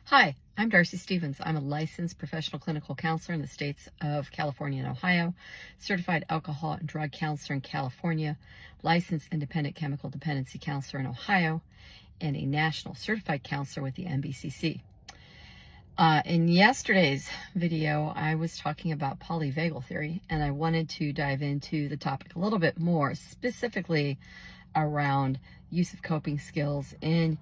Hi, I'm Darcy Stevens. I'm a licensed professional clinical counselor in the states of California and Ohio, certified alcohol and drug counselor in California, licensed independent chemical dependency counselor in Ohio, and a national certified counselor with the NBCC. In yesterday's video, I was talking about polyvagal theory, and I wanted to dive into the topic a little bit more, specifically around use of coping skills in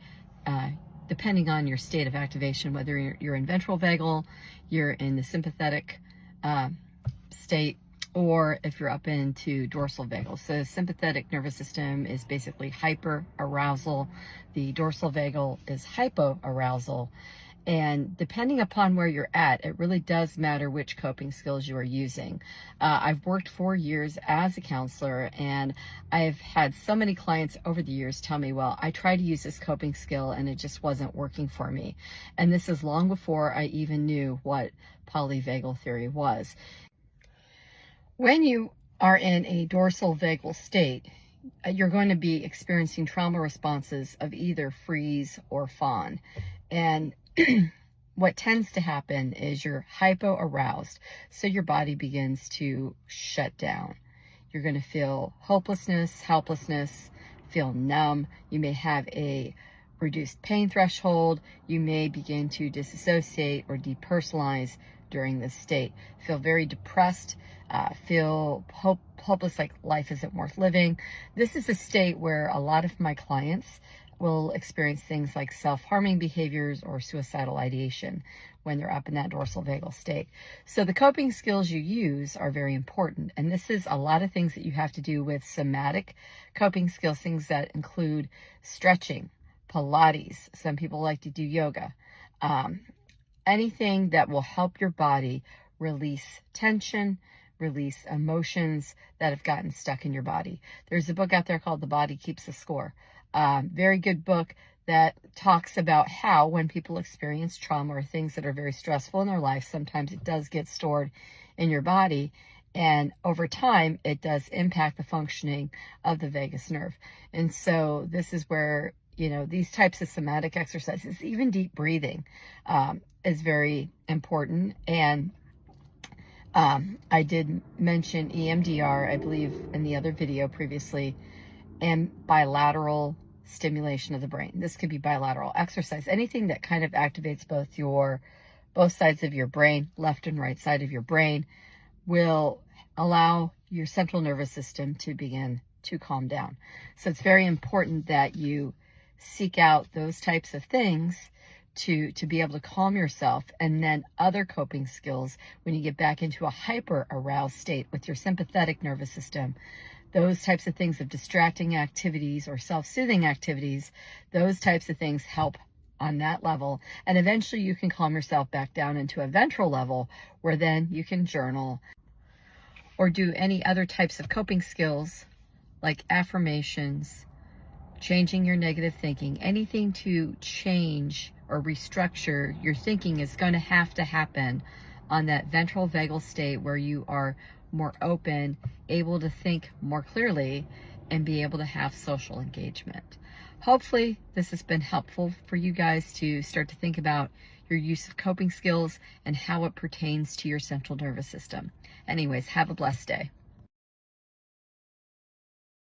depending on your state of activation, whether you're in ventral vagal, you're in the sympathetic state, or if you're up into dorsal vagal. So sympathetic nervous system is basically hyper arousal. The dorsal vagal is hypoarousal. And depending upon where you're at, it really does matter which coping skills you are using. I've worked 4 years as a counselor, and I've had so many clients over the years tell me, well, I tried to use this coping skill and it just wasn't working for me. And this is long before I even knew what polyvagal theory was. When you are in a dorsal vagal state, you're going to be experiencing trauma responses of either freeze or fawn. And what tends to happen is you're hypo-aroused, so your body begins to shut down. You're going to feel hopelessness, helplessness, feel numb. You may have a reduced pain threshold. You may begin to disassociate or depersonalize during this state. Feel very depressed, feel hopeless, like life isn't worth living. This is a state where a lot of my clients will experience things like self-harming behaviors or suicidal ideation when they're up in that dorsal vagal state. So the coping skills you use are very important. And this is a lot of things that you have to do with somatic coping skills, things that include stretching, Pilates. Some people like to do yoga. Anything that will help your body release tension, release emotions that have gotten stuck in your body. There's a book out there called The Body Keeps the Score. Very good book that talks about how when people experience trauma or things that are very stressful in their life, sometimes it does get stored in your body, and over time it does impact the functioning of the vagus nerve. And so this is where, you know, these types of somatic exercises, even deep breathing, is very important. And I did mention EMDR, I believe, in the other video previously, and bilateral stimulation of the brain. This could be bilateral exercise, anything that kind of activates both sides of your brain, left and right side of your brain, will allow your central nervous system to begin to calm down. So it's very important that you seek out those types of things to be able to calm yourself. And then other coping skills, when you get back into a hyper aroused state with your sympathetic nervous system, those types of things of distracting activities or self-soothing activities, those types of things help on that level. And eventually you can calm yourself back down into a ventral level, where then you can journal or do any other types of coping skills like affirmations, changing your negative thinking. Anything to change or restructure your thinking is going to happen on that ventral vagal state, where you are more open, able to think more clearly, and be able to have social engagement. Hopefully this has been helpful for you guys to start to think about your use of coping skills and how it pertains to your central nervous system. Anyways, have a blessed day.